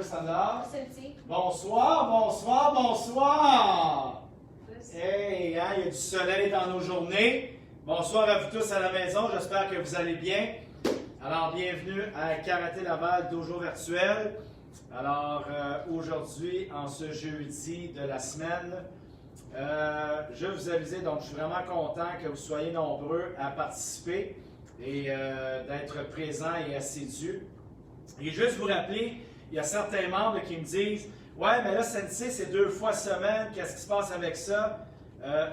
standard. Celle-ci. Bonsoir, bonsoir, bonsoir! Hey, hein, il y a du soleil dans nos journées. Bonsoir à vous tous à la maison, j'espère que vous allez bien. Alors, bienvenue à Karaté Laval Dojo Virtuel. Alors, aujourd'hui, en ce jeudi de la semaine, je vais vous aviser, donc je suis vraiment content que vous soyez nombreux à participer et d'être présents et assidus. Et juste vous rappeler, il y a certains membres qui me disent « Ouais, mais là, Sensei, c'est 2 fois semaine, qu'est-ce qui se passe avec ça? »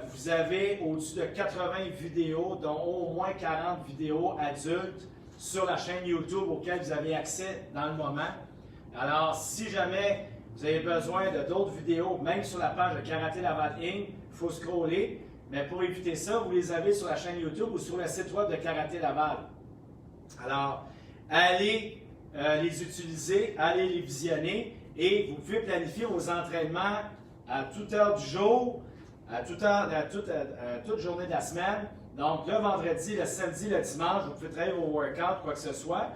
Vous avez au-dessus de 80 vidéos, dont au moins 40 vidéos adultes sur la chaîne YouTube auxquelles vous avez accès dans le moment. Alors, si jamais vous avez besoin de d'autres vidéos, même sur la page de Karaté Laval Inc., il faut scroller. Mais pour éviter ça, vous les avez sur la chaîne YouTube ou sur le site web de Karaté Laval. Alors, allez les utiliser, allez les visionner et vous pouvez planifier vos entraînements à toute heure du jour, à toute journée de la semaine. Donc, le vendredi, le samedi, le dimanche, vous pouvez travailler vos workouts, quoi que ce soit.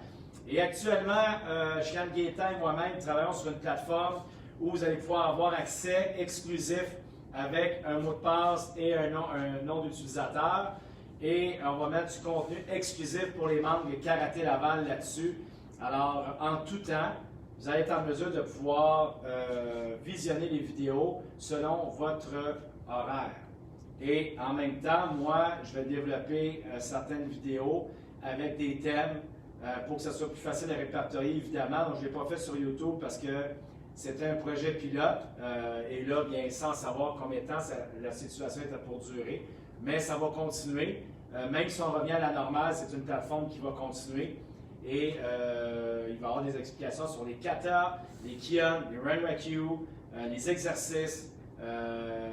Et actuellement, Chian Gaétan et moi-même travaillons sur une plateforme où vous allez pouvoir avoir accès exclusif avec un mot de passe et un nom d'utilisateur. Et on va mettre du contenu exclusif pour les membres de Karaté Laval là-dessus. Alors, en tout temps, vous allez être en mesure de pouvoir visionner les vidéos selon votre horaire. Et en même temps, moi, je vais développer certaines vidéos avec des thèmes pour que ce soit plus facile à répertorier, évidemment. Donc, je ne l'ai pas fait sur YouTube parce que c'était un projet pilote. Et là, bien, sans savoir combien de temps la situation était pour durer. Mais ça va continuer. Même si on revient à la normale, c'est une plateforme qui va continuer. Et il va y avoir des explications sur les katas, les kion, les renraku, les exercices,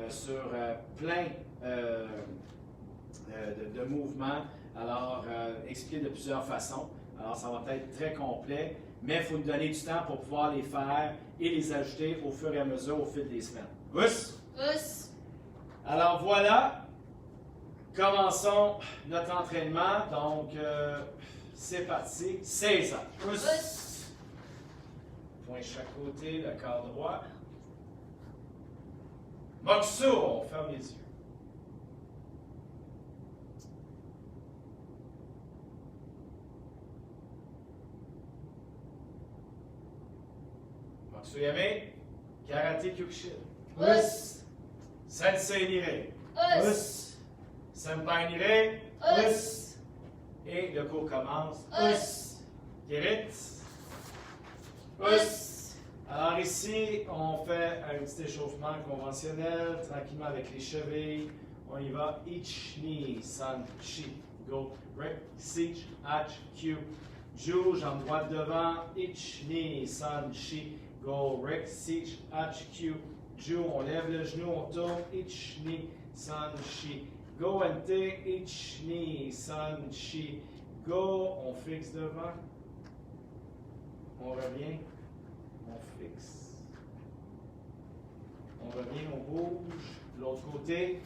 sur plein de mouvements. Alors, expliqué de plusieurs façons. Alors, ça va être très complet, mais il faut nous donner du temps pour pouvoir les faire et les ajouter au fur et à mesure au fil des semaines. Us! Us! Alors, voilà. Commençons notre entraînement. Donc, c'est parti. 16 ans. Us! Point chaque côté, le corps droit. Mokusu, on ferme les yeux. Mokusuyame, Karaté Kyokushin. Us! Sensei Nire. Us! Senpai Nire. Us! Et le cours commence. Us! Kirit. Us! Alors ici, on fait un petit échauffement conventionnel, tranquillement avec les chevilles. On y va. Ich, ni, san, chi. Go. Rek, sich, ach, Q. Ju, jambe droite devant. Ich, ni, san, chi. Go. Rek, sich, ach, Q. Ju, on lève le genou, on tourne. Ich, ni, san, chi. Go, NT. Ich, ni, san, chi. Go. On fixe devant. On revient. On fixe. On revient, on bouge. De l'autre côté.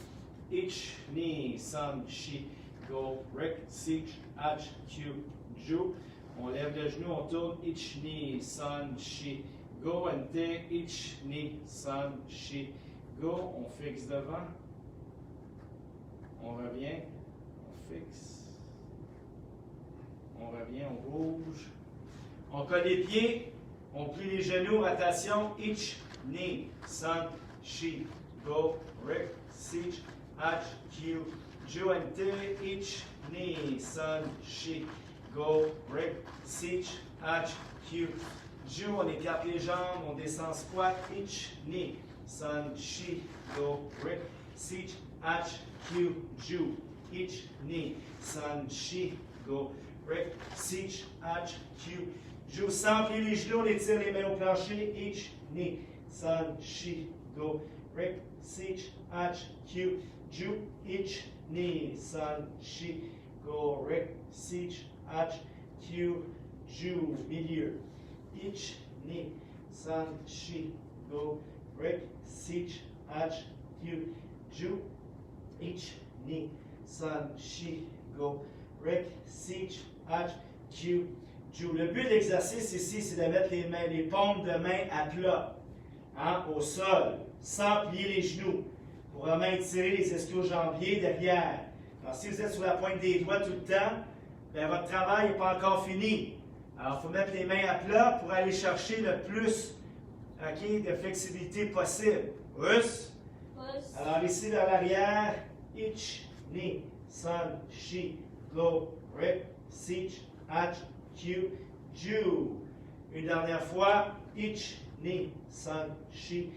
Ich, ni, san, chi. Go, rek, sich, ach, Q, ju. On lève le genou, on tourne. Ich, ni, san, chi. Go, NT. Ich, ni, san, chi. Go, on fixe devant. On revient. On fixe. On revient, on bouge. On colle les pieds. On plie les genoux, rotation, ich, ni, san, chi, go, rek, sich, ach, Q, ju, NT, ich, ni, san, chi, go, rek, sich, ach, Q, ju, on écarte les jambes, on descend squat, ich, ni, san, chi, go, rek, sich, ach, Q, ju, ich, ni, san, chi, go, rek, sich, ach, Q, Ju, sans plier les genoux, on étire les mains au plancher. Ich, ni, san, chi, go, rek, sich, ach, Q, ju, ich, ni, san, chi, go, rek, sich, ach, Q, ju, milieu. Ich, ni, san, chi, go, rek, sich, ach, Q, ju, ich, ni, san, chi, go, rek, sich, ach, Q, ju. Le but de l'exercice ici, c'est de mettre les paumes de main à plat, hein, au sol, sans plier les genoux, pour vraiment étirer les ischio-jambiers derrière. Alors, si vous êtes sur la pointe des doigts tout le temps, bien, votre travail n'est pas encore fini. Alors, il faut mettre les mains à plat pour aller chercher le plus de flexibilité possible. Us. Alors, ici, vers l'arrière, ich, ni, san, shi, go, rip, sich, ach, q, ju. Une dernière fois, ich, ni, san, shi,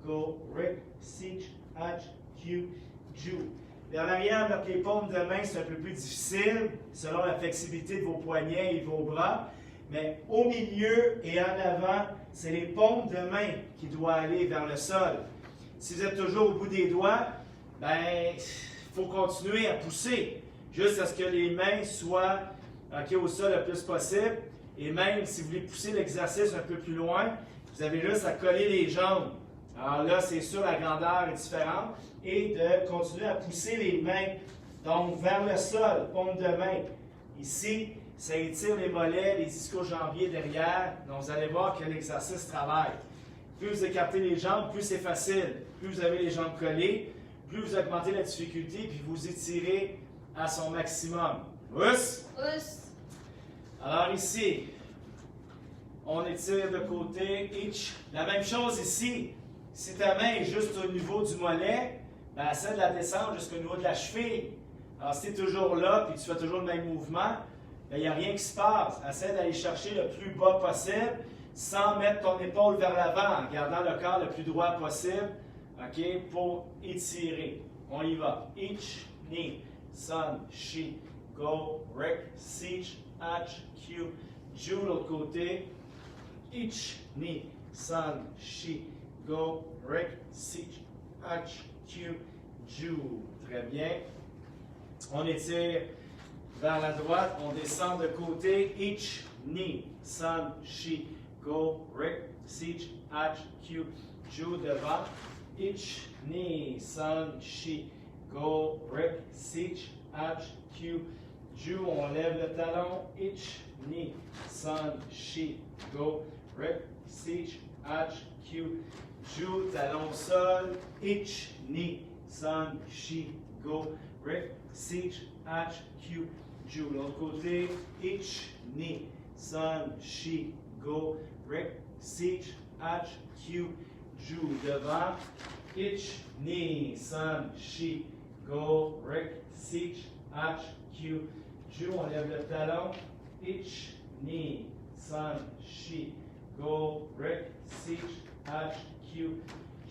go, rip, sich, ach, q, ju. Vers l'arrière, avec les paumes de main, c'est un peu plus difficile, selon la flexibilité de vos poignets et de vos bras. Mais au milieu et en avant, c'est les paumes de main qui doivent aller vers le sol. Si vous êtes toujours au bout des doigts, ben, il faut continuer à pousser, jusqu'à ce que les mains soient au sol le plus possible. Et même si vous voulez pousser l'exercice un peu plus loin, vous avez juste à coller les jambes. Alors là, c'est sûr, la grandeur est différente. Et de continuer à pousser les mains, donc vers le sol, paume de main. Ici, ça étire les mollets, les ischio-jambiers derrière. Donc, vous allez voir que l'exercice travaille. Plus vous écartez les jambes, plus c'est facile. Plus vous avez les jambes collées, plus vous augmentez la difficulté, puis vous étirez à son maximum. Us? Us. Alors ici, on étire de côté, each. La même chose ici. Si ta main est juste au niveau du mollet, ben, essaie de la descendre jusqu'au niveau de la cheville. Alors, si tu es toujours là, puis tu fais toujours le même mouvement, il n'y a rien qui se passe. Essaie d'aller chercher le plus bas possible sans mettre ton épaule vers l'avant, en gardant le corps le plus droit possible, pour étirer. On y va. Ich, ni, san, shi, go, rek, sich, ach, q, ju. L'autre côté. Ich, ni, san, shi, go, rek, sich, ach, q, ju. Très bien. On étire vers la droite, on descend de côté. Ich, ni, san, shi, go, rek, sich, ach, q, ju. Devant. Ich, ni, san, shi, go, rek, sich, ach, q, ju. On lève le talon. Ich, ni, san, shi, go, rek, sich, ach, q, ju. Talon au sol. Ich, ni, san, shi, go, rek, sich, ach, q, ju. L'autre côté. Ich, ni, san, shi, go, rek, sich, ach, q, ju. Devant. Ich, ni, san, shi, go, rek, sich, ach, q, ju. On lève le talon. Ich, ni, san, shi, go, rek, sich, ach, q,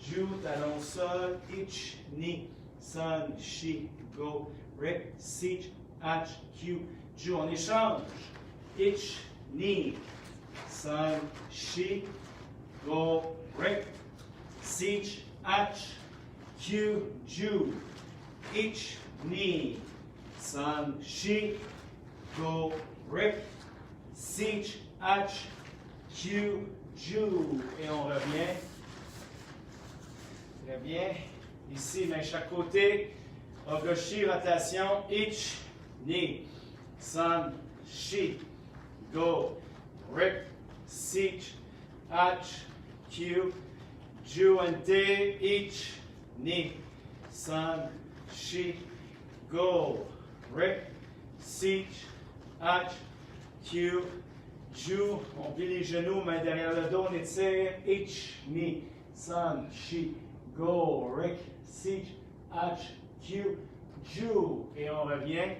ju. Talon au sol. Ich, ni, san, shi, go, rek, sich, ach, q, ju. On échange. Ich, ni, san, shi, go, rek, sich, ach, q, ju. Ich, ni, san, shi, go, rek, sich, ach, q, ju. Et on revient. Très bien. Ici, main chaque côté. Ogoshi, rotation. Ich, ni, san, shi, go, rek, sich, ach, q, ju. And te. Ich, ni, san, shi, go, rek, sich, ach, q, ju. On plie les genoux, main derrière le dos, on étire. Ich, ni, san, shi, go, rek, sich, ach, q, ju. Et on revient.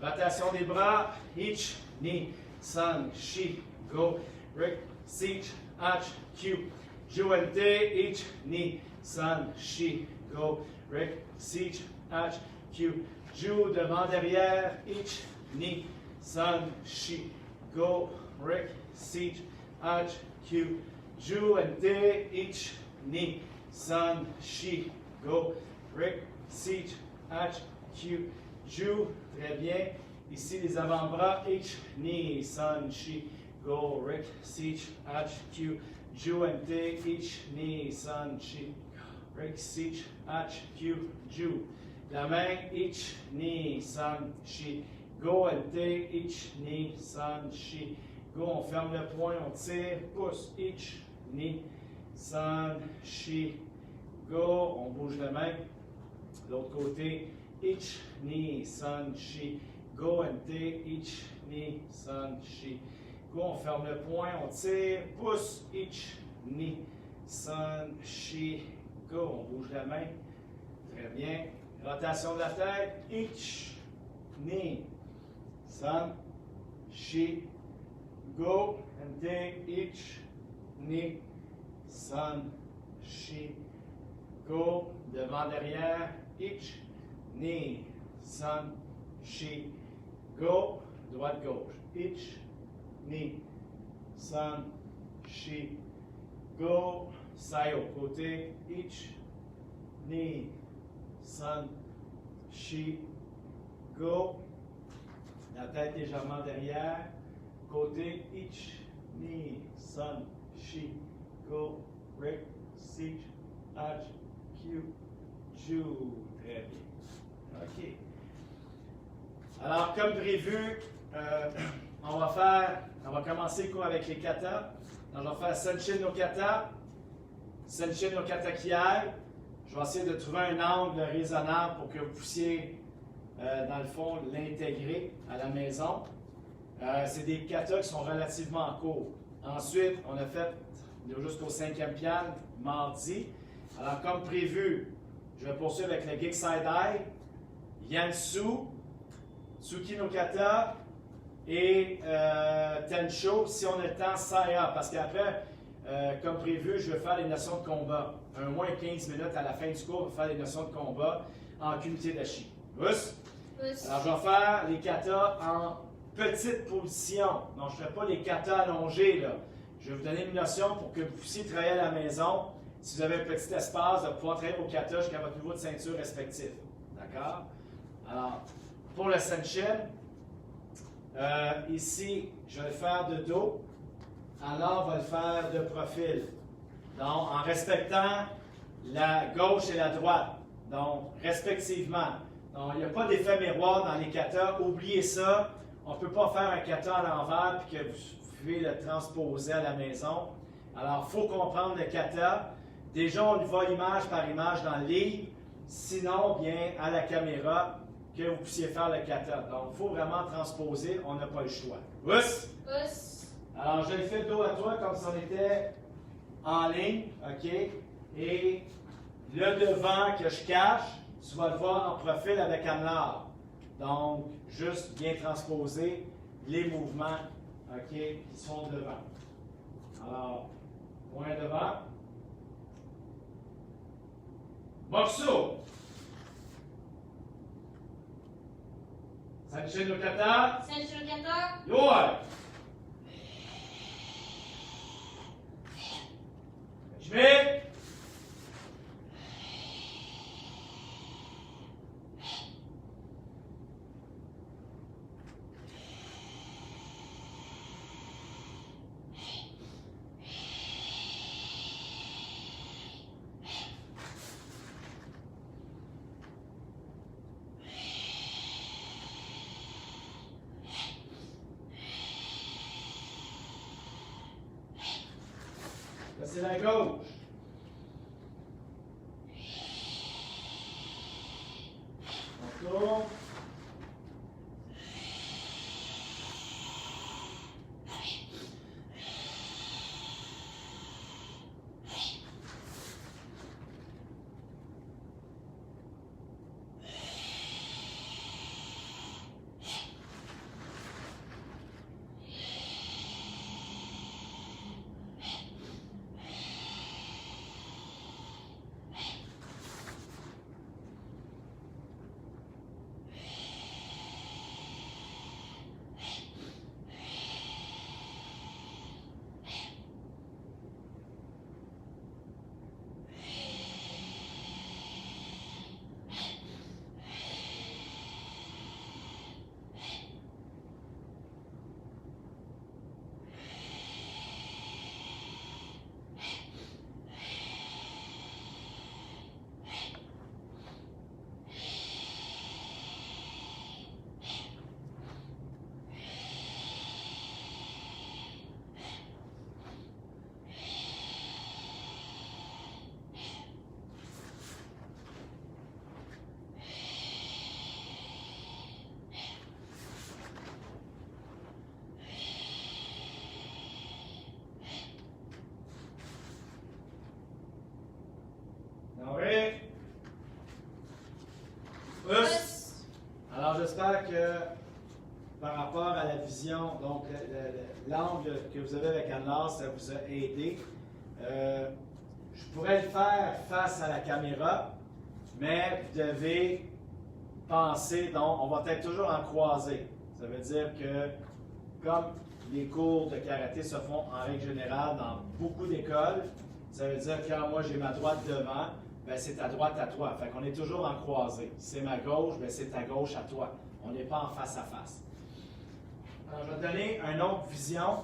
Rotation des bras. Ich, ni, san, shi, go, rek, sich, ach, q, ju. And te. Ich, ni, san, shi, go, rek, sich, ach, q, ju. Devant, derrière. Ich, ni, san, shi, go, rek, sich, ach, q, ju. And te. Ich, ni, san, shi, go, rek, sich, ach, q, ju. Très bien. Ici, les avant-bras. Ich, ni, san, shi, go, rek, sich, ach, q, ju. And te. Ich, ni, san, shi, rek, sich, ach, q, ju. La main. Ich, ni, san, shi, go. And te. Ich, ni, san, shi, Go, on ferme le poing, on tire, pousse, ich, ni, san, shi, go, on bouge la main. L'autre côté, ich, ni, san, shi, go, nt, ich, ni, san, shi. Go, on ferme le poing, on tire, pousse, ich, ni, san, shi, go, on bouge la main. Très bien. Rotation de la tête, ich, ni, san, shi, go, nt, ich, ni, san, shi, go, devant, derrière, ich, ni, san, shi, go, droite, gauche, ich, ni, san, shi, go, saille au côté, ich, ni, san, shi, go, la tête légèrement derrière, côté, ich, ni, san, shi, go, break, sich, ach, q, ju. Très bien. OK. Alors, comme prévu, on va commencer le cours avec les katas. Donc, on va faire Senshin no Kata, Senshin no Kata Kiai. Je vais essayer de trouver un angle raisonnable pour que vous puissiez, dans le fond, l'intégrer à la maison. C'est des katas qui sont relativement courts. Ensuite, on a fait jusqu'au 5e pian, mardi. Alors, comme prévu, je vais poursuivre avec le Gig Side Eye, Yansu, Tsuki no Kata et Tensho, si on a le temps, Saya. Parce qu'après, comme prévu, je vais faire les notions de combat. Un moins 15 minutes à la fin du cours, on va faire les notions de combat en kumite dashi. Us? Alors, je vais faire les katas en petite position. Donc, je ne ferai pas les katas allongés, là. Je vais vous donner une notion pour que vous puissiez travailler à la maison. Si vous avez un petit espace, de pouvoir travailler vos katas jusqu'à votre niveau de ceinture respectif. D'accord? Alors, pour le Senshin, ici, je vais le faire de dos. Alors, on va le faire de profil. Donc, en respectant la gauche et la droite. Donc, respectivement. Donc, il n'y a pas d'effet miroir dans les katas. Oubliez ça. On ne peut pas faire un kata à l'envers et que vous pouvez le transposer à la maison. Alors, il faut comprendre le kata. Déjà, on y va image par image dans le livre. Sinon, bien, à la caméra, que vous puissiez faire le kata. Donc, il faut vraiment transposer. On n'a pas le choix. Us? Us. Alors, je le fais le dos à toi comme si on était en ligne. OK? Et le devant que je cache, tu vas le voir en profil avec Anlar. Donc, juste bien transposer les mouvements, OK, qui sont devant. Alors, point devant. Boxo. Senshin no Kata. Senshin no Kata. Yoi. Jime. Là, c'est la gauche. On tourne. par rapport à la vision, donc l'angle que vous avez avec Anne-Laure, ça vous a aidé. Je pourrais le faire face à la caméra, mais vous devez penser, donc on va être toujours en croisée. Ça veut dire que comme les cours de karaté se font en règle générale dans beaucoup d'écoles, ça veut dire que quand moi j'ai ma droite devant, ben c'est ta droite à toi. Fait qu'on est toujours en croisée. Si c'est ma gauche, ben c'est ta gauche à toi. On n'est pas en face à face. Alors, je vais te donner une autre vision,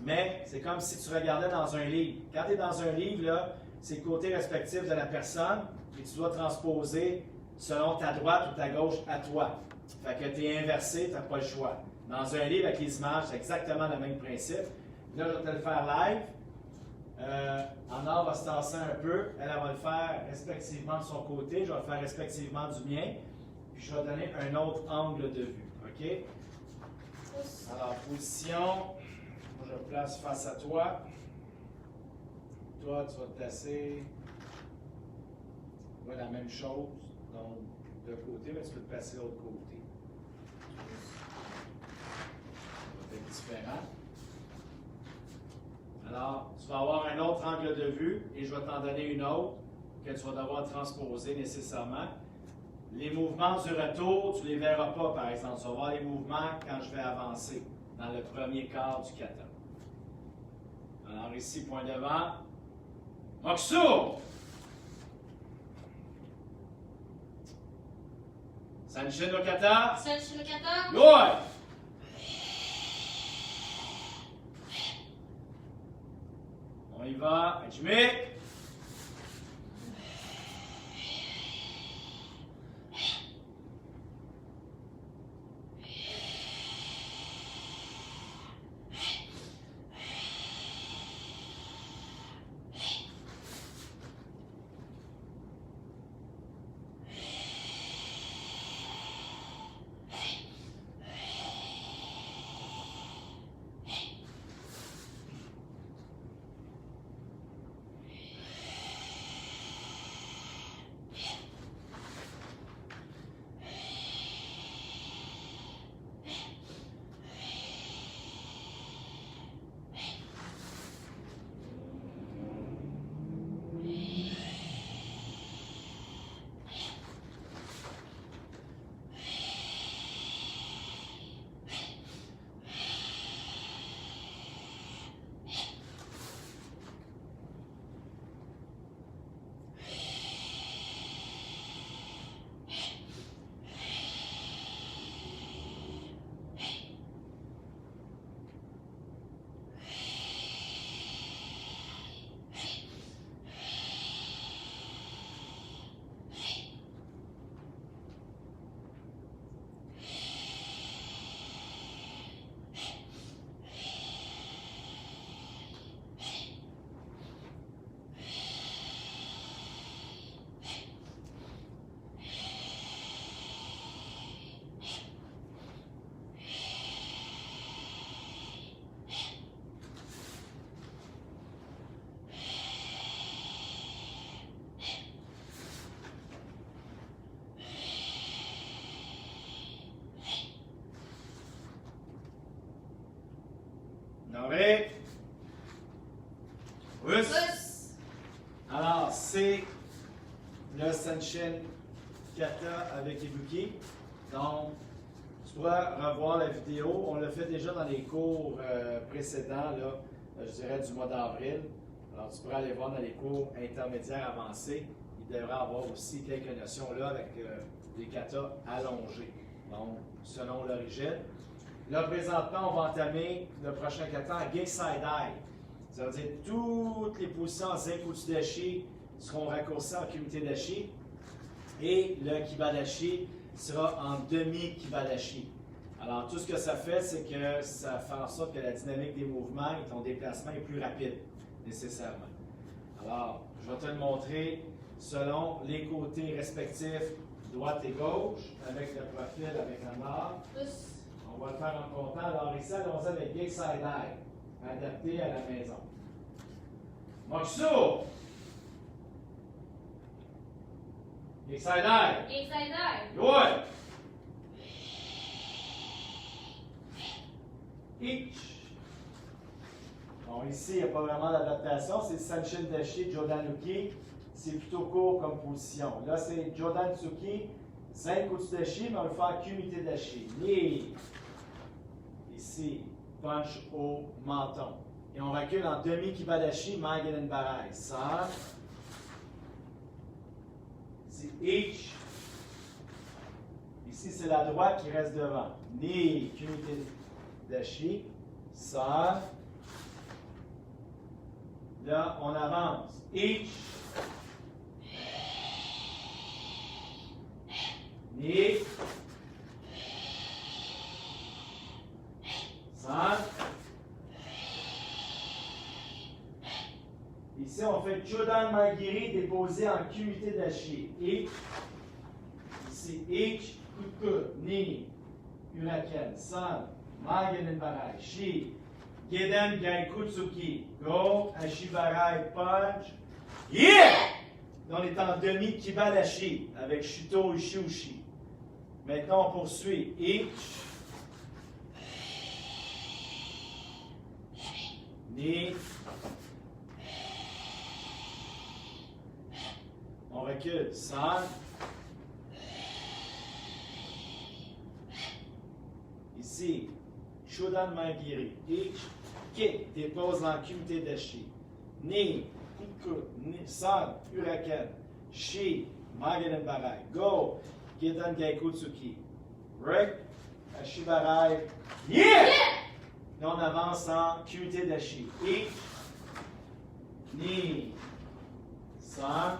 mais c'est comme si tu regardais dans un livre. Quand tu es dans un livre, là, c'est le côté respectif de la personne et tu dois transposer selon ta droite ou ta gauche à toi. Fait que tu es inversé, tu n'as pas le choix. Dans un livre avec les images, c'est exactement le même principe. Là, je vais te le faire live. Anna va se tasser un peu. Elle va le faire respectivement de son côté. Je vais le faire respectivement du mien. Puis je vais donner un autre angle de vue. OK? Alors, position. Moi, je place face à toi. Toi, tu vas te placer. Tu vois la même chose. Donc, de côté, mais tu peux te placer de l'autre côté. Ça va être différent. Alors, tu vas avoir un autre angle de vue et je vais t'en donner une autre que tu vas devoir transposer nécessairement. Les mouvements du retour, tu ne les verras pas, par exemple. Tu vas voir les mouvements quand je vais avancer dans le premier quart du kata. Alors ici, point devant. Mokusu! Sanshin no kata. Sanshin no kata. Yoi! On y va. Hajime. Noré. Us. Alors, c'est le Sanshin Kata avec Ibuki. Donc, tu pourras revoir la vidéo. On l'a fait déjà dans les cours précédents, là, je dirais du mois d'avril. Alors, tu pourras aller voir dans les cours intermédiaires avancés. Il devrait avoir aussi quelques notions là avec des katas allongés, donc selon l'origine. Là, présentement, on va entamer le prochain kata à Ge Saidai. Ça veut dire que toutes les positions en Zenku Dashi seront raccourcies en Kumite Dashi et le Kibadashi sera en demi-Kibadashi. Alors, tout ce que ça fait, c'est que ça fait en sorte que la dynamique des mouvements et ton déplacement est plus rapide, nécessairement. Alors, je vais te le montrer selon les côtés respectifs, droite et gauche, avec le profil, avec un arc. On va le faire en comptant. Alors ici, allons-y avec Ge Saidai, adapté à la maison. Mokusu! Ge Saidai! Ge Saidai. Yoi! Ich. Bon, ici, il n'y a pas vraiment d'adaptation. C'est Sanchin Dashi, Jodanuki. C'est plutôt court comme position. Là, c'est Jodan-tsuki, 5 au-dessus dashi, mais on va le faire kumite dashi. Ni. Ici, punch au menton. Et on recule en demi-kibadashi, Maganen Barai. San. C'est Ich. Ici, c'est la droite qui reste devant. Ni, kumite dashi. San. Là, on avance. Ich. Ni. San. Ici, on fait Chodan Magiri déposé en kumite dashi. Ich. Ici, Ich. Kuku. Ni. Uraken. San. Maganen Barai. Shi. Geden Gaikutsuki. Go. Ashibarai. Punch. Yeah! On est en demi-kibadashi avec Shuto Ushi-Ushi. Maintenant, on poursuit. Ich. Ni. On recule. San. Ici. Shodan Magiri. Ich. Ki. Dépose en kumite dashi. Ni. Kuku. Ni. San. Uraken. Shi. Maganen Barai. Go. Gedan Gaikutsuki. Rek. Ashibarai. Yeah! Et on avance en kumite dashi. Ich. Ni. San.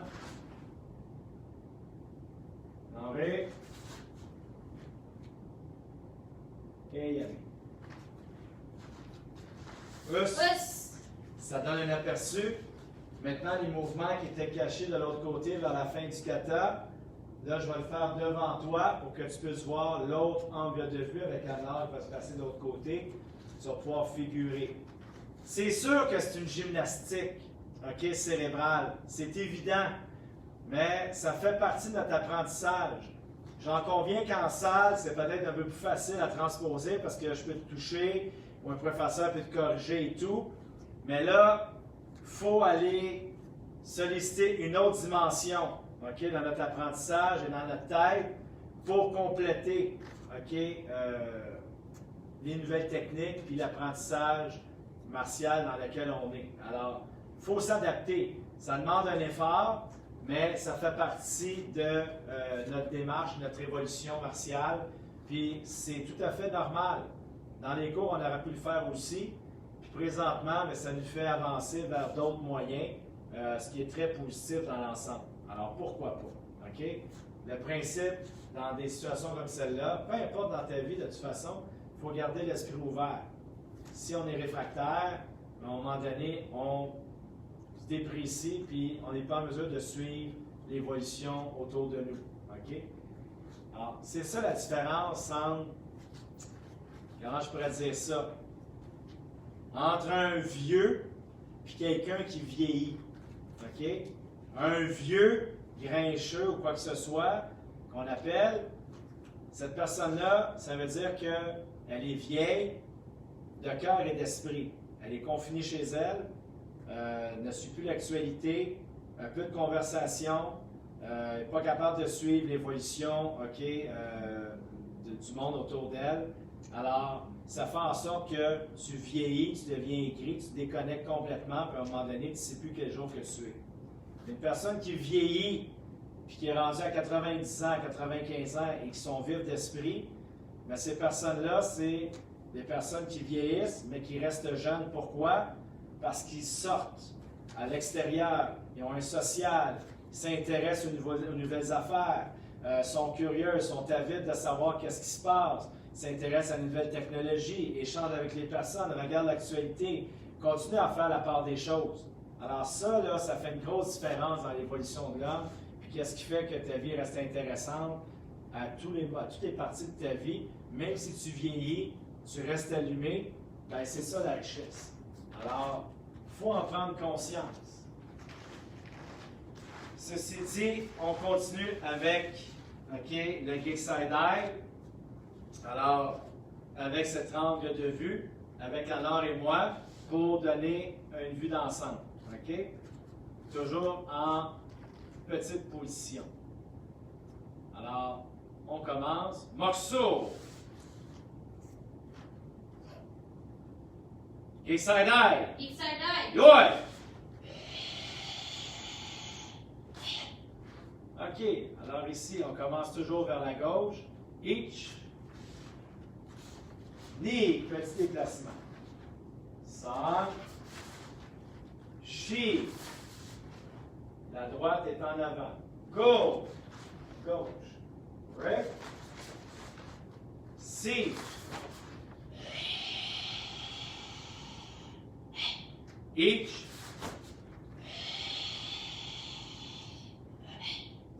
Rek. Et Yami. Us. Ça donne un aperçu. Maintenant, les mouvements qui étaient cachés de l'autre côté vers la fin du kata, là, je vais le faire devant toi pour que tu puisses voir l'autre angle de vue avec la nage qui va se passer de l'autre côté. Tu vas pouvoir figurer. C'est sûr que c'est une gymnastique, ok, cérébrale. C'est évident, mais ça fait partie de notre apprentissage. J'en conviens qu'en salle, c'est peut-être un peu plus facile à transposer parce que je peux te toucher ou un professeur peut te corriger et tout. Mais là, il faut aller solliciter une autre dimension, ok, dans notre apprentissage et dans notre tête pour compléter, ok, les nouvelles techniques puis l'apprentissage martial dans lequel on est. Alors, il faut s'adapter. Ça demande un effort, mais ça fait partie de notre démarche, notre évolution martiale. Puis c'est tout à fait normal. Dans les cours, on aurait pu le faire aussi. Puis présentement, mais ça nous fait avancer vers d'autres moyens, ce qui est très positif dans l'ensemble. Alors pourquoi pas? OK? Le principe, dans des situations comme celle-là, peu importe dans ta vie, de toute façon, il faut garder l'esprit ouvert. Si on est réfractaire, à un moment donné, on se déprécie, puis on n'est pas en mesure de suivre l'évolution autour de nous. OK? Alors, c'est ça la différence entre, comment je pourrais dire ça, entre un vieux et quelqu'un qui vieillit. OK? Un vieux grincheux ou quoi que ce soit, qu'on appelle, cette personne-là, ça veut dire qu'elle est vieille de cœur et d'esprit. Elle est confinée chez elle, ne suit plus l'actualité, un peu de conversation, n'est pas capable de suivre l'évolution, OK, du monde autour d'elle. Alors, ça fait en sorte que tu vieillis, tu deviens aigri, tu te déconnectes complètement, puis à un moment donné, tu ne sais plus quel jour que tu es. Une personne qui vieillit, puis qui est rendue à 90 ans, 95 ans et qui sont vives d'esprit, bien, ces personnes-là, c'est des personnes qui vieillissent, mais qui restent jeunes. Pourquoi? Parce qu'ils sortent à l'extérieur, ils ont un social, ils s'intéressent aux nouvelles affaires, sont curieux, sont avides de savoir qu'est-ce qui se passe, s'intéressent à une nouvelle technologie, échangent avec les personnes, regardent l'actualité, continuent à faire la part des choses. Alors ça, là, ça fait une grosse différence dans l'évolution de l'homme. Puis qu'est-ce qui fait que ta vie reste intéressante à toutes les parties de ta vie, même si tu vieillis, tu restes allumé, bien c'est ça la richesse. Alors, il faut en prendre conscience. Ceci dit, on continue avec le Geisai-dai. Alors, avec cet angle de vue, avec Alain et moi pour donner une vue d'ensemble. OK? Toujours en petite position. Alors, on commence. Morceau. East side eye. East side eye. Good. OK. Alors ici, on commence toujours vers la gauche. Each. Knee. Petit déplacement. Sun. She. La droite est en avant. Go. Gauche. Right. C. Each.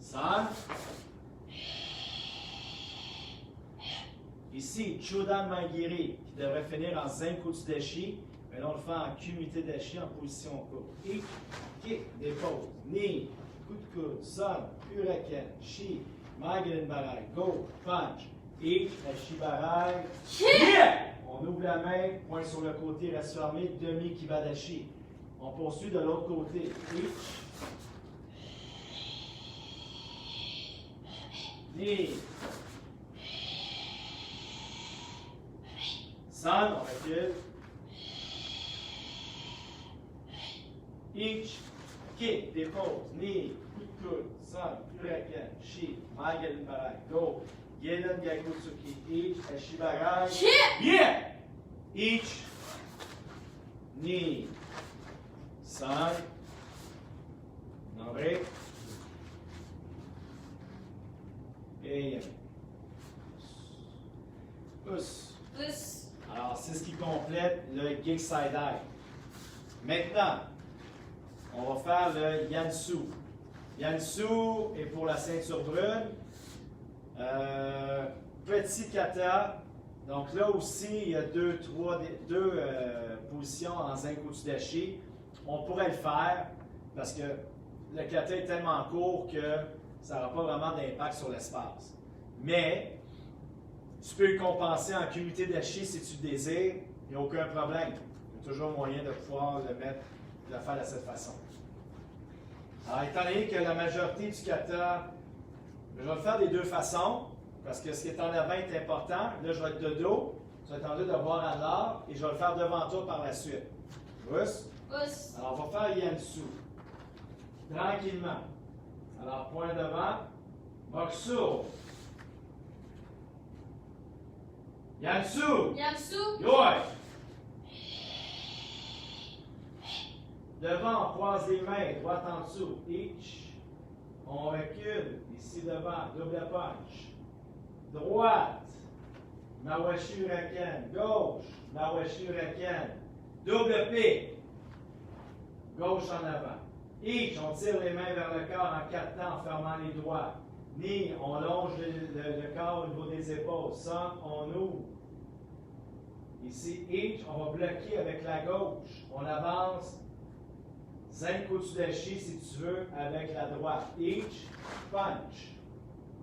Sun. Ici, Chodan Mangiri, qui devrait finir en Zenko Tsudeshi, mais là on le fait en Kumite Deshi en position courte. Each. Kick, dépose, knee, coup de coude, sun, hurricane, shi, Maganin Barai, go, punch, each, Shibarai, yeah! On ouvre la main, point sur le côté, reste fermé, demi Kibadashi. On poursuit de l'autre côté, each, knee, sun, on recule, each, kick, dépose, knee, coup de coude, sun, hurricane, shi, Maganin Barai, go, Gelen Gakutsuki, each, Shibarai, yeah! Each, knee, sun, nombre, et pouce. Pouce. Alors, c'est ce qui complète le gig side eye. Maintenant, on va faire le Yansu. Yansu est pour la ceinture brune. Petit kata. Donc là aussi, il y a deux positions en Zenko Tsudeshi. On pourrait le faire parce que le kata est tellement court que ça n'aura pas vraiment d'impact sur l'espace. Mais tu peux le compenser en Kumite Deshi si tu le désires, il n'y a aucun problème. Il y a toujours moyen de pouvoir le faire de cette façon. Alors, étant donné que la majorité du kata, je vais le faire des deux façons, parce que ce qui est en avant est important. Là, je vais être de dos, tu vas être en train de voir à l'art, et je vais le faire devant toi par la suite. Pouce. Pouce. Alors, on va faire Yansu. Tranquillement. Alors, point devant. Mokusu. Yansu. Yansu. Yoi. Devant, on croise les mains, droite en dessous. Each. On recule. Ici devant, double punch. Droite. Mawashi Hurricane. Gauche. Mawashi Hurricane. Double pique. Gauche en avant. Each, on tire les mains vers le corps en 4 temps en fermant les doigts. Knee, on longe le corps au niveau des épaules. Sun, on ouvre. Ici, each, on va bloquer avec la gauche. On avance. Zenko Tsudeshi, si tu veux, avec la droite. Each, punch.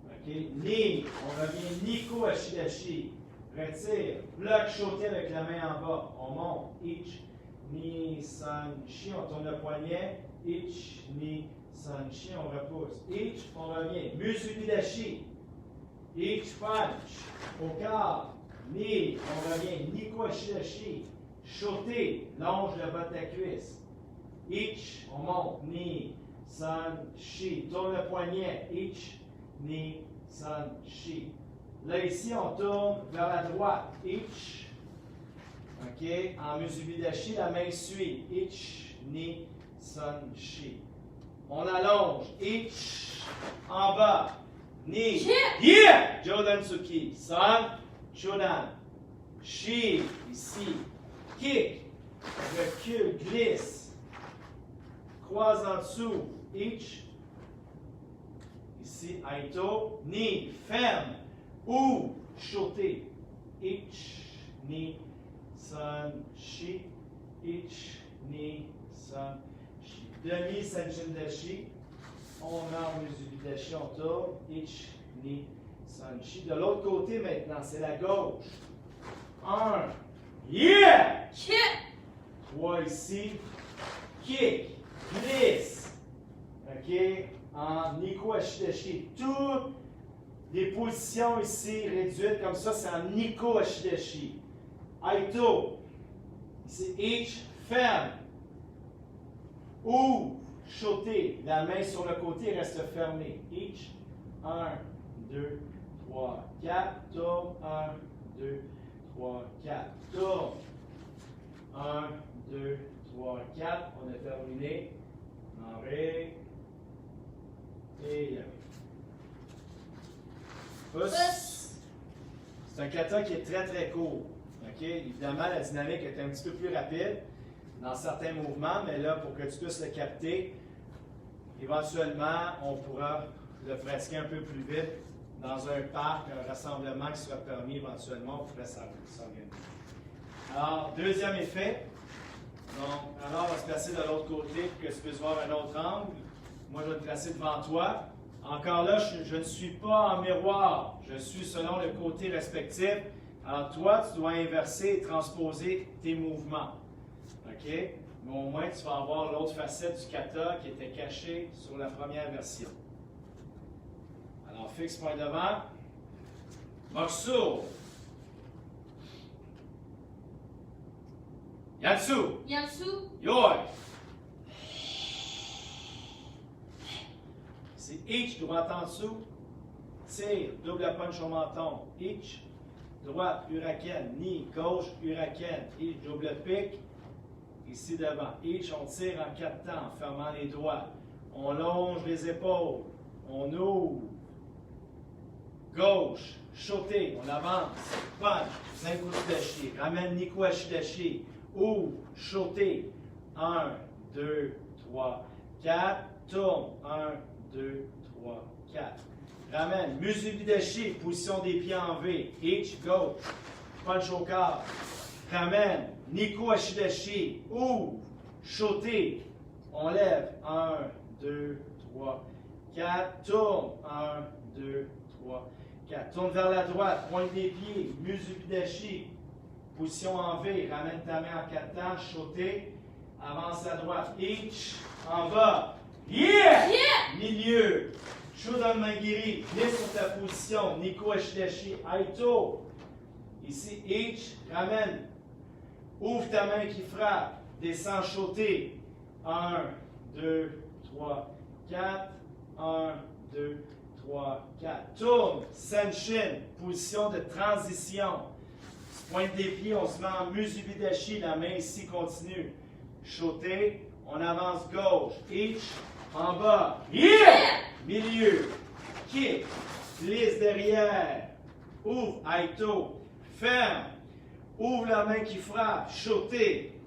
OK? Knee, on revient Niko Ashidashi. Retire. Bloc shoté avec la main en bas. On monte. Each, knee, sun, shi. On tourne le poignet. Each, knee, sun, shi. On repousse. Each, on revient. Musubidashi. Each, punch. Au corps. Knee, on revient. Niko Ashidashi. Shoté. Longe le bas de ta cuisse. Each, on monte, knee, sun, shi. Tourne le poignet, each, knee, sun, shi. Là, ici, on tourne vers la droite, each. OK? En Musubidashi, la main suit, each, knee, sun, shi. On allonge, each, en bas, knee, yeah! Jodan Tsuki, sun, Chodan, shi, ici, kick, recule, glisse. Croise en dessous, each, ici, Aito, knee, ferme, ou, shoté, each, knee, sun, shi, each, knee, sun, shi. Demi, Senjin Dashi, on met en Musubidashi, on tourne, each, knee, sun, shi. De l'autre côté maintenant, c'est la gauche. 1, yeah! Kick. 3 ici. Kick. Glisse. OK? En Nico Ashidashi. Toutes les positions ici réduites comme ça, c'est en Nico Ashidashi. Aito. Ici, each. Ferme. Ouvre. Shoté. La main sur le côté reste fermée. Each. 1, 2, 3, 4. Tourne. 1, 2, 3, 4. Tourne. 1, 2, 3, 4. On a terminé. En ré. Et pousse. C'est un kata qui est très très court. Okay? Évidemment, la dynamique est un petit peu plus rapide dans certains mouvements, mais là, pour que tu puisses le capter, éventuellement, on pourra le fresquer un peu plus vite dans un parc, un rassemblement qui sera permis éventuellement, on pourrait s'organiser. Alors, deuxième effet. Donc, alors, on va se placer de l'autre côté pour que tu puisses voir un autre angle. Moi, je vais te placer devant toi. Encore là, je ne suis pas en miroir. Je suis selon le côté respectif. Alors, toi, tu dois inverser et transposer tes mouvements. OK? Mais au moins, tu vas avoir l'autre facette du kata qui était cachée sur la première version. Alors, fixe point devant. Mokusu. Yatsu. Yatsu. Yoi. C'est each, droite en dessous. Tire, double punch au menton. Each, droite, hurricane. Ni, gauche, hurricane. Each, double pique. Ici devant. Each, on tire en 4 temps, en fermant les doigts. On longe les épaules. On ouvre. Gauche, shoté, on avance. Punch, Senku Shidashi. Ramène Nico Ashidashi. Ouvre, shoté. 1, 2, 3, 4. Tourne. 1, 2, 3, 4. Ramène. Musubidashi, position des pieds en V. Each, gauche. Punch au corps. Ramène. Nico Ashidashi. Ouvre. Shoté. On lève. 1, 2, 3, 4. Tourne. 1, 2, 3, 4. Tourne vers la droite. Pointe des pieds. Musubidashi. Position en V. Ramène ta main en 4 temps. Shoté. Avance à droite. Each. En bas. Yeah! Yeah! Milieu. Shodan Mangiri. Glisse sur ta position. Nico Ashidashi. Aito. Ici, each. Ramène. Ouvre ta main qui frappe. Descends shoté. 1, 2, 3, 4. 1, 2, 3, 4. Tourne. Senshin. Position de transition. Pointe des pieds. On se met en Musubidashi. La main ici continue. Shoté. On avance gauche. Each. En bas. Yeah! Milieu. Kick. Glisse derrière. Ouvre. Aito. Ferme. Ouvre la main qui frappe. Shoté.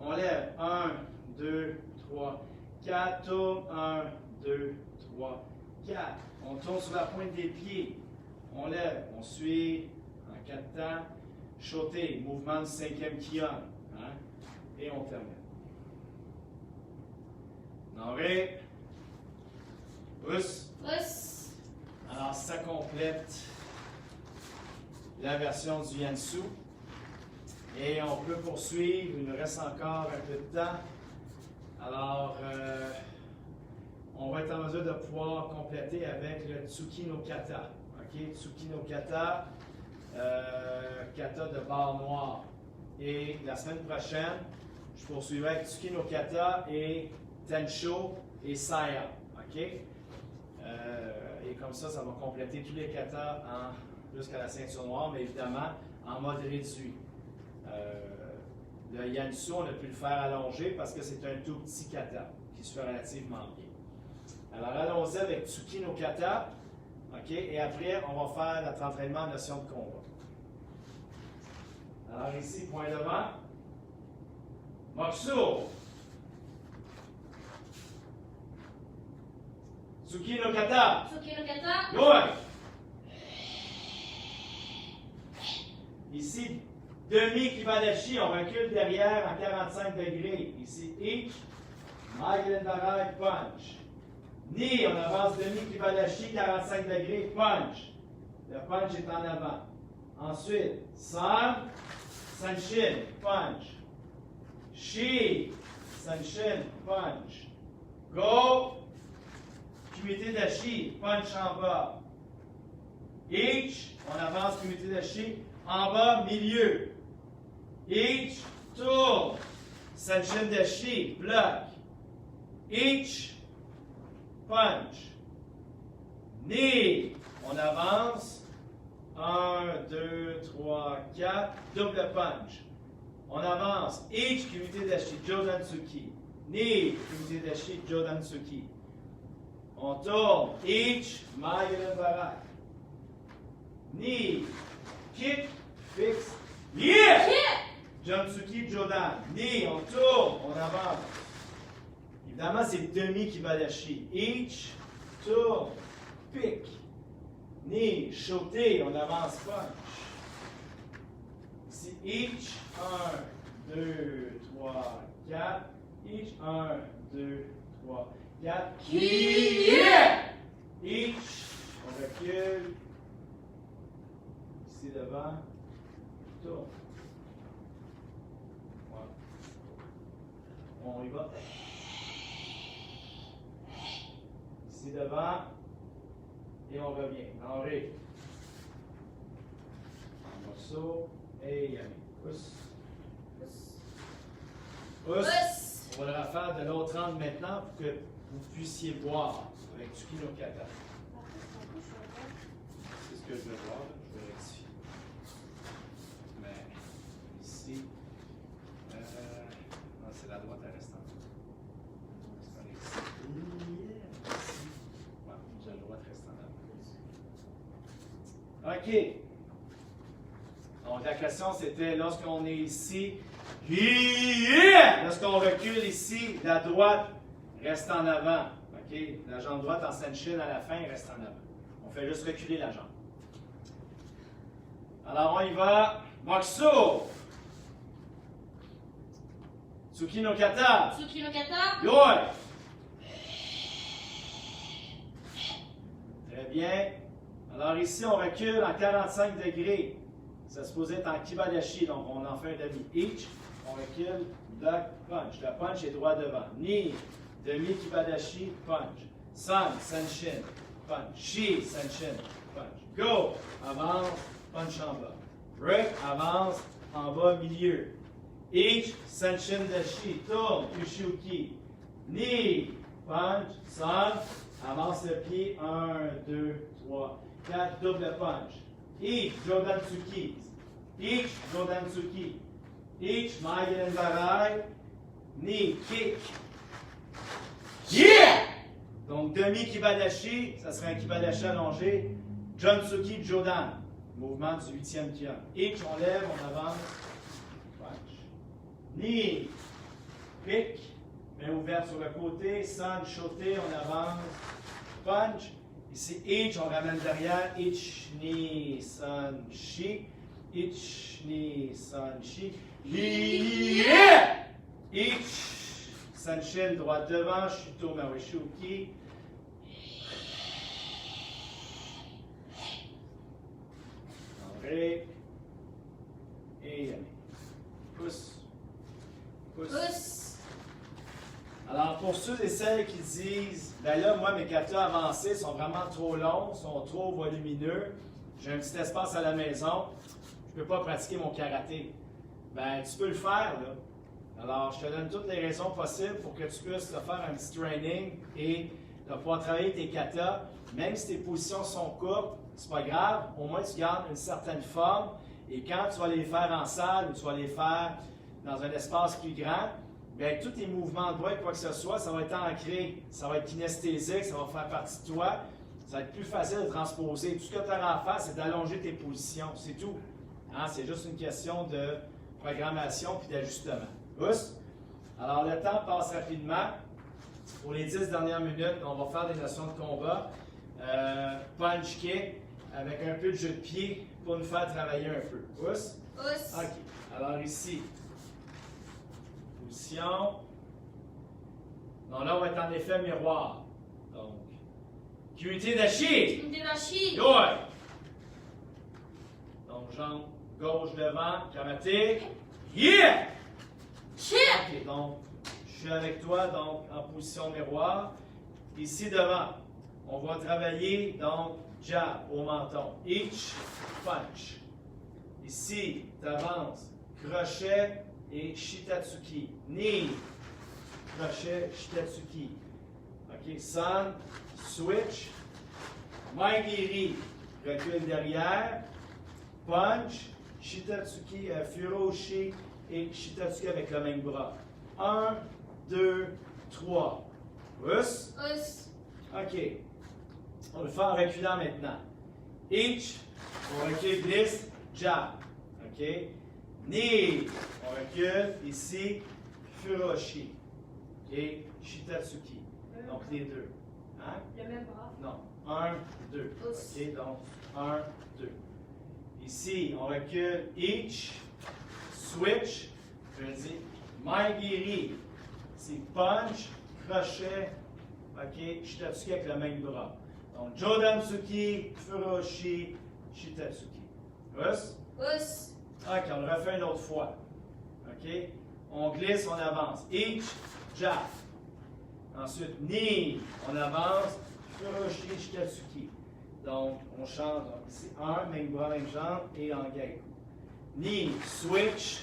On lève. 1, 2, 3, 4. Tourne. 1, 2, 3, 4. On tourne sur la pointe des pieds. On lève. On suit en 4 temps. Shoté. Mouvement du 5e kion. Hein? Et on termine. Noré. Pousse. Pousse. Alors, ça complète la version du Yansu. Et on peut poursuivre. Il nous reste encore un peu de temps. Alors, on va être en mesure de pouvoir compléter avec le Tsuki no Kata. OK? Tsuki no Kata, kata de barre noire. Et la semaine prochaine, je poursuivrai avec Tsuki no Kata et Tensho et Saya. OK? Et comme ça, ça va compléter tous les katas jusqu'à la ceinture noire, mais évidemment en mode réduit. Le Yansu, on a pu le faire allonger parce que c'est un tout petit kata qui se fait relativement bien. Alors allons-y avec Tsuki no Kata. OK? Et après, on va faire notre entraînement en notion de combat. Alors ici, point devant. Mokusu. Tsuki no Kata. Tsuki no Kata. Yoi. Ici, demi-kibadashi, on recule derrière en 45 degrés. Ici, ich, Magen Barai, punch. Ni, on avance demi-kibadashi, 45 degrés, punch. Le punch est en avant. Ensuite, san, Sanshin, punch. Shi, Sanshin, punch. Go. Kumite dashi, punch en bas. Ich, on avance kumite dashi, en bas, milieu. Ich, tourne. Sanshin dashi, bloc. Ich, punch. Ni, on avance. 1, 2, 3, 4, double punch. On avance. Ich, kumite dashi, Jodansuki. Ni, kumite dashi, Jodansuki. On tourne. Ich, Maïren Barak. Ni, kick, fixe. Yeah! Jansuki, Jodan. Ni, on tourne, on avance. Évidemment, c'est le demi qui va lâcher. Ich, tourne, pique. Ni, sauter, on avance punch. Ici, ich, 1, 2, 3, 4. Ich, 1, 2, 3, 4. Ich, on recule. Ici devant. Tourne. Ouais. On y va. Ici devant. Et on revient. Henri. Morceau. Et Yami. Pousse. Pousse. On va le refaire de l'autre angle maintenant pour que vous puissiez voir avec Tsuki no Kata. C'est ce que je veux voir. Je vais rectifier. Mais ici. Non, c'est la droite à restant. J'ai le droit de rester en avant. OK. Donc, la question, c'était lorsqu'on est ici. Lorsqu'on recule ici, la droite reste en avant. OK? La jambe droite en Sanshin à la fin reste en avant. On fait juste reculer la jambe. Alors, on y va. Mokuso. Tsuki no Kata. Tsuki no Kata. Yoi. Très bien. Alors ici, on recule en 45 degrés. Ça se posait en Kibadashi, donc on en fait un demi. Each, on recule, bloc, punch. Le punch est droit devant. Ni, demi Kibadashi, punch. San, Sanshin, punch. Shi, Sanshin, punch. Go, avance, punch en bas. Rek, avance, en bas, milieu. Each, Sanshin dashi, tourne, Ushuki. Ni, punch, San, avance le pied, 1, 2, 3, 4, double punch. Ich, Jodansuki. Ich, Jodansuki. Ich, Maïren Barai. Ni, kick. Yeah! Donc, demi Kibadashi, ça serait un Kibadashi allongé. Jansuki, Jodan. Mouvement du 8e kian. Ich, on lève, on avance. Punch. Ni, pick. Main ouverte sur le côté. San, shoté, on avance. Punch. Ici, ich, on ramène derrière. Ich, ni, san, shi. Ich, ni, san, shi. Yeah! Ich, Sanshin, droite devant. Shuto, Mawishuki. Henri. Et Yami. Pousse. Pousse. Alors, pour ceux et celles qui disent, ben là, moi, mes katas avancés sont vraiment trop longs, sont trop volumineux, j'ai un petit espace à la maison, je ne peux pas pratiquer mon karaté. Ben, tu peux le faire, là. Alors, je te donne toutes les raisons possibles pour que tu puisses te faire un petit training et de pouvoir travailler tes katas. Même si tes positions sont courtes, c'est pas grave, au moins tu gardes une certaine forme. Et quand tu vas les faire en salle ou tu vas les faire dans un espace plus grand, bien, tous tes mouvements de bras, quoi que ce soit, ça va être ancré, ça va être kinesthésique, ça va faire partie de toi. Ça va être plus facile de transposer. Tout ce que tu as à faire, c'est d'allonger tes positions. C'est tout. Hein? C'est juste une question de programmation puis d'ajustement. Pousse. Alors, le temps passe rapidement. Pour les 10 dernières minutes, on va faire des notions de combat. Punch kick avec un peu de jeu de pied pour nous faire travailler un peu. Pousse. Pousse. OK. Alors, ici. Position. Donc là, on va être en effet miroir. Donc, Kumite dashi. Kumite dashi. Yoi. Donc, jambe Gauche devant, dramatique. Yeah! Chip. Ok, donc, je suis avec toi, donc, en position miroir. Ici devant, on va travailler, donc, jab au menton. Each, punch. Ici, tu avances, crochet et shitatsuki. Knee, crochet, shitatsuki. Ok, sun, switch. Maigiri, recule derrière. Punch, shitatsuki, furoshi et shitatsuki avec le même bras. 1, 2, 3. Us. Us. OK. On va le faire en reculant maintenant. Each, on recule, glisse, jab. OK. Knee, on recule, ici, furoshi et shitatsuki. Donc les deux. Hein? Le même bras. Non. 1, 2. Us. OK, donc 1, 2. Ici, on recule, each, switch, je dis, maigiri. C'est punch, crochet, ok, shitatsuki avec le même bras. Donc, jodansuki, furoshi, shitatsuki. Us? Us. Ok, on le refait une autre fois. Ok? On glisse, on avance. Each, jab. Ensuite, knee, on avance, furoshi, shitatsuki. Donc, on change. Donc, ici, 1, même bras, même jambe, et en gaiku. Knee, switch,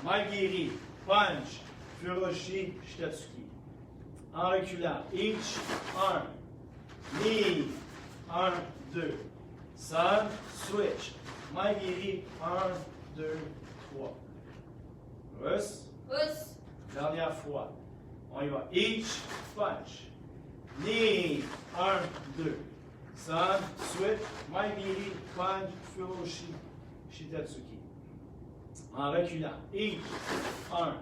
maigiri, punch, furoshi, shitatsuki. En reculant, each, 1, knee, 1, 2. Sun, switch, maigiri, 1, 2, 3. Us, Us. dernière fois. On y va. Each, punch. Knee, 1, 2. Sun, switch, maigiri, punch, furoshi, shitatsuki. En reculant. Each, 1.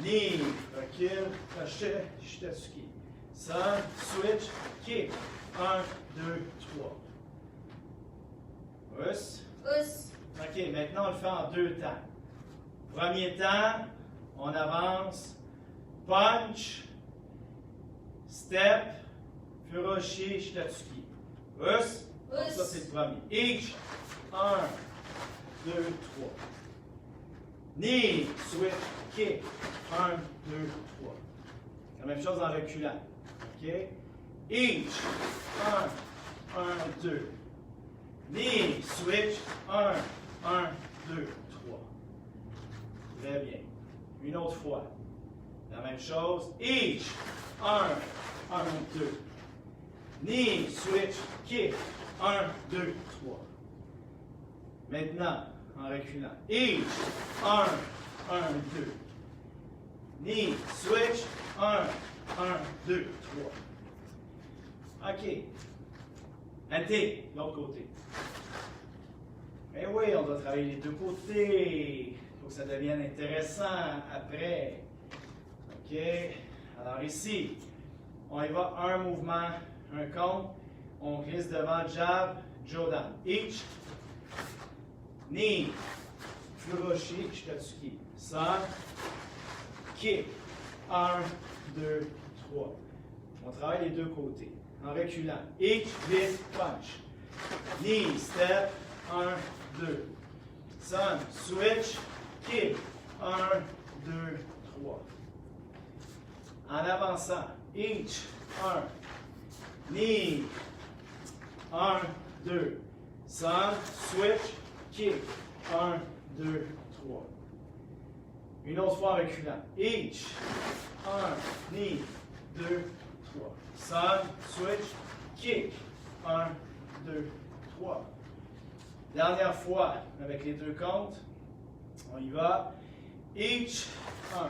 Knee, recule, crochet, shitatsuki. Sun, switch, kick. 1, 2, 3. Us. Us. OK, maintenant on le fait en deux temps. Premier temps, on avance, punch, step, furoshi, shitatsuki. Us. Donc Us. ça, c'est le premier. Each. 1, 2, 3. Knee, switch, kick. 1, 2, 3. La même chose en reculant. OK? Each. 1, 1, 2. Knee, switch. 1, 1, 2, 3. Très bien. Une autre fois. La même chose. Each. 1, 1, 2. Knee, switch, kick. 1, 2, 3. Maintenant, en reculant. Each. 1, 1, 2. Knee, switch. 1, 1, 2, 3. OK. Ante, l'autre côté. Eh oui, on doit travailler les deux côtés. Il faut que ça devienne intéressant après. OK. Alors ici, on y va un mouvement, un compte. On glisse devant, jab, jodan. Each. Knee. Furoshi, shitatsuki. Sun. Kick. 1, 2, 3. On travaille les deux côtés. En reculant. Each, glisse, punch. Knee, step. 1, 2. Sun, switch, kick. 1, 2, 3. En avançant. Each, 1. Knee. 1, 2. Sun, switch, kick. 1, 2, 3. Une autre fois en reculant. Each. 1, knee. 2, 3. Sun, switch, kick. 1, 2, 3. Dernière fois, avec les deux comptes. On y va. Each. 1.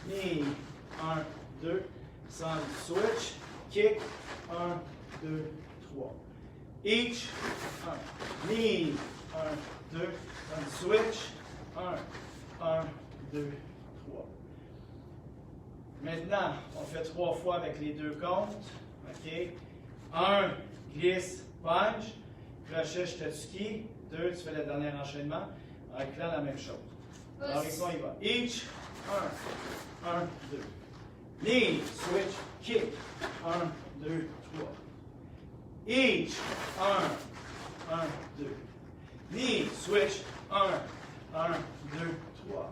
Knee. 1, 2. Sun, switch, kick. 1, 2, 3. Each. 1. Knee. 1, 2. Sun, switch. 1, 1, 2, 3. Maintenant, on fait 3 fois avec les deux comptes. OK? 1, glisse, punch. Crochet, shitatsuki. 2, tu fais le dernier enchaînement. En reculant, la même chose. Alors ici, on y va. Each. 1, 1, 2. Knee, switch, kick. 1, 2, 3. Each. 1, 1, 2. Knee, switch, arm, arm, 2, 3.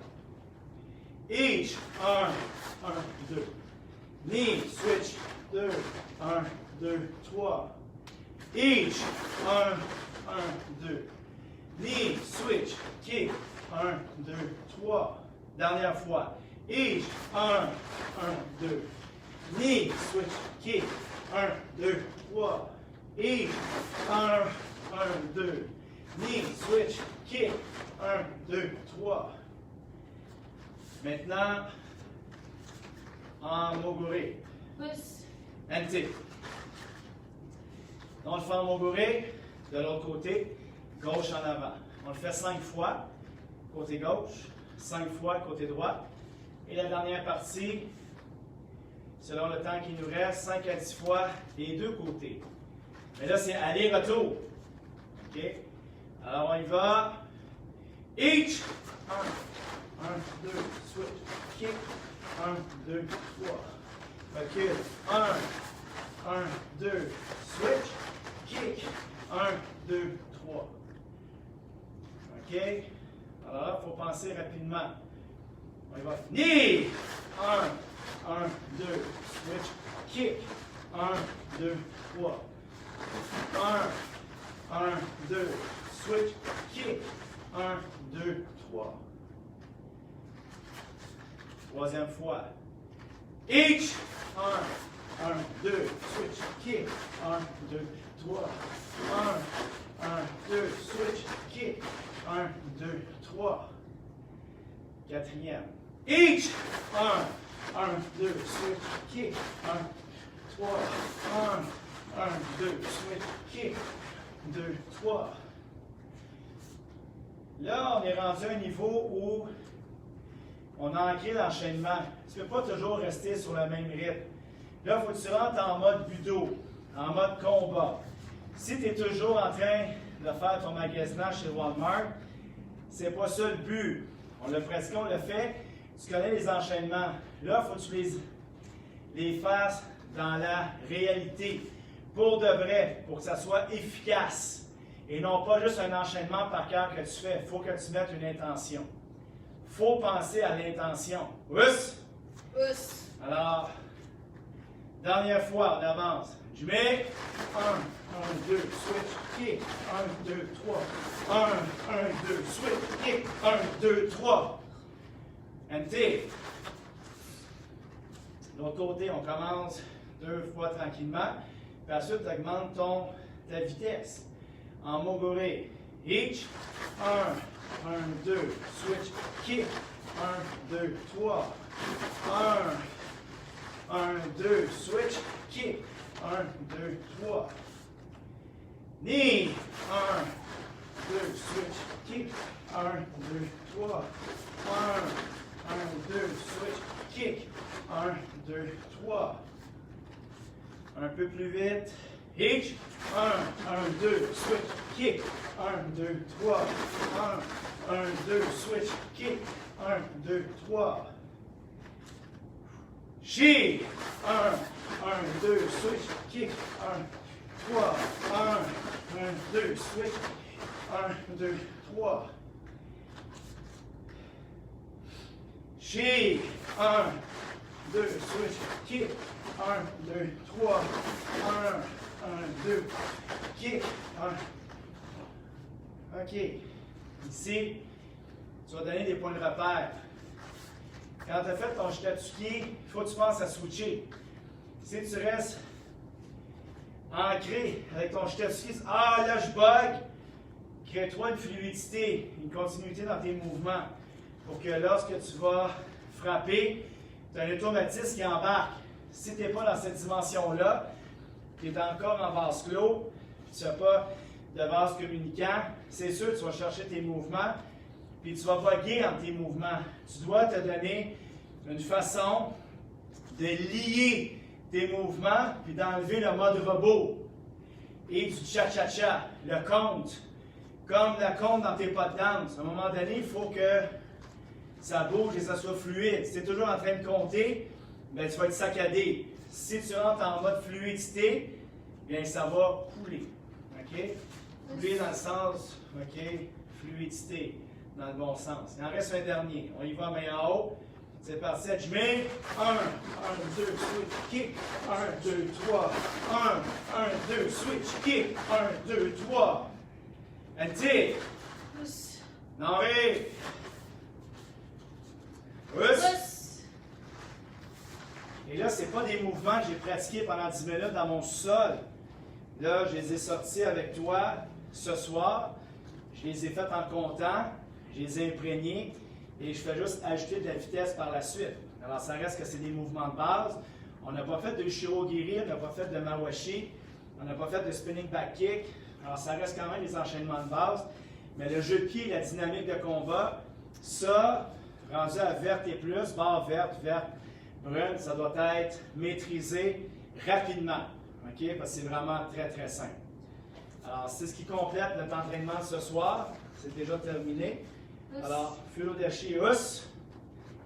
Each, arm, arm, 2. Knee, switch, 2, arm, 2, 3. Each, arm, arm, 2. Knee, switch, kick, 1, 2, 3. Dernière fois. Each, arm, 1, 2. Knee, switch, kick, 1, 2, 3. Each, arm, 1, 2. Knee, switch, kick, 1, 2, 3. Maintenant, en moguri. Pousse. NT. On le fait en moguri, de l'autre côté, gauche en avant. On le fait 5 fois, côté gauche, 5 fois, côté droit. Et la dernière partie, selon le temps qui nous reste, 5 à 10 fois, les deux côtés. Mais là, c'est aller-retour. OK? Alors, on y va. Each. 1, 2, switch, kick. 1, 2, 3. Recule. 1, 2, switch, kick. 1, 2, 3. OK? Alors là, il faut penser rapidement. On y va. Knee. 1, 2, switch, kick. 1, 2, 3. 1, 2, switch, kick. 1, 2, 3. Troisième fois. Each. 1, 2, switch, kick. 1, 2, 3. 1, 2, switch, kick. 1, 2, 3. Quatrième. Each. 1, 2, switch, kick. 1, 3. 1, 2, switch, kick. 2, 3. Là, on est rendu à un niveau où on a ancré l'enchaînement. Tu ne peux pas toujours rester sur le même rythme. Là, il faut que tu rentres en mode budo, en mode combat. Si tu es toujours en train de faire ton magasinage chez Walmart, c'est pas ça le but. On l'a pratiqué, on l'a fait. Tu connais les enchaînements. Là, il faut que tu les fasses dans la réalité. Pour de vrai, pour que ça soit efficace. Et non pas juste un enchaînement par cœur que tu fais. Il faut que tu mettes une intention. Il faut penser à l'intention. Pousse! Pousse. Alors, dernière fois, on avance. Je mets 1, 2, switch, kick. 1, 2, 3. 1, 2, switch, kick. 1, 2, 3. NT. De l'autre côté, on commence 2 fois tranquillement. Puis ensuite, tu augmentes ta vitesse. En moguri. Each. 1, 2, switch, kick. 1, 2, 3. 1, 2, switch, kick. 1, 2, 3. Knee. 1, 2, switch, kick. 1, 2, 3. 1, 2, switch, kick. 1, 2, 3. Un peu plus vite. Each. 1, 2, switch, kick. 1, 2, 3. 1, 2, switch, kick. 1, 2, 3. She. 1, 2, switch, kick. 1, 3. 1, 2, switch. 1, 2, 3. She. 1, 2, switch, kick. 1, 2, 3. 1, 2, kick. 1. OK. Ici, tu vas donner des points de repère. Quand tu as fait ton shitatsuki, il faut que tu penses à switcher. Si tu restes ancré avec ton shitatsuki, ah là je bug, crée-toi une fluidité, une continuité dans tes mouvements pour que lorsque tu vas frapper, tu as un automatisme qui embarque. Si tu n'es pas dans cette dimension-là, tu es encore en vase clos, tu n'as pas de vase communicant, c'est sûr que tu vas chercher tes mouvements, puis tu vas bugger entre tes mouvements. Tu dois te donner une façon de lier tes mouvements, puis d'enlever le mode robot. Et du cha-cha-cha, le compte. Comme le compte dans tes pas de danse. À un moment donné, il faut que ça bouge et que ça soit fluide. Si tu es toujours en train de compter, bien, tu vas être saccadé. Si tu rentres en mode fluidité, bien, ça va couler. OK? Oubliez dans le sens, OK, fluidité, dans le bon sens. Il en reste un dernier. On y va, main en haut. C'est parti, Jimmy. 1, 1, 2, switch, kick. 1, 2, 3. 1, 1, 2, switch, kick. 1, 2, 3. NT. Pousse. N'enrive. Pousse. Pousse. Et là, ce n'est pas des mouvements que j'ai pratiqués pendant 10 minutes dans mon sol. Là, je les ai sortis avec toi ce soir. Je les ai faits en comptant. Je les ai imprégnés. Et je fais juste ajouter de la vitesse par la suite. Alors, ça reste que c'est des mouvements de base. On n'a pas fait de Shirogiri, on n'a pas fait de Mawashi, on n'a pas fait de spinning back kick. Alors, ça reste quand même des enchaînements de base. Mais le jeu de pied, la dynamique de combat, ça, rendu à verte et plus, barre verte, verte, brune, ça doit être maîtrisé rapidement. OK? Parce que c'est vraiment très, très simple. Alors, c'est ce qui complète notre entraînement de ce soir. C'est déjà terminé. Pousse. Alors, Furodashi Us,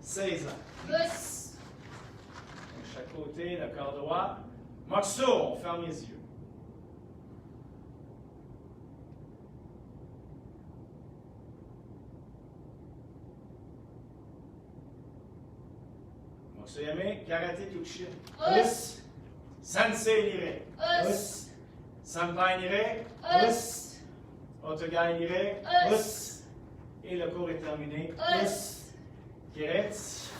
16 ans. Pousse. De chaque côté, le corps droit. Moxo, on ferme les yeux. Moxo Yame, Karate Kyokushin. Us. Sensei Nire. Us. Senpai Nire. Us. Otogai Nire. Us. Et le cours est terminé. Us. Kiretz.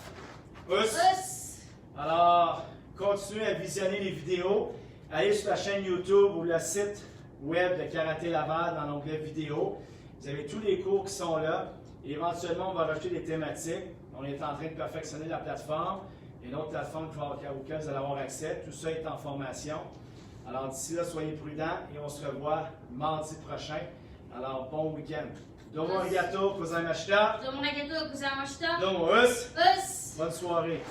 Us. Us. Alors, continuez à visionner les vidéos. Allez sur la chaîne YouTube ou le site web de Karaté Laval dans l'onglet vidéo. Vous avez tous les cours qui sont là. Et éventuellement, on va rajouter des thématiques. On est en train de perfectionner la plateforme. Et une autre plateforme auquel vous allez avoir accès. Tout ça est en formation. Alors, d'ici là, soyez prudents et on se revoit mardi prochain. Alors, bon week-end. Domo arigato gozaimashita. Domo arigatou gozaimashita. Domo us. Us. Bonne soirée.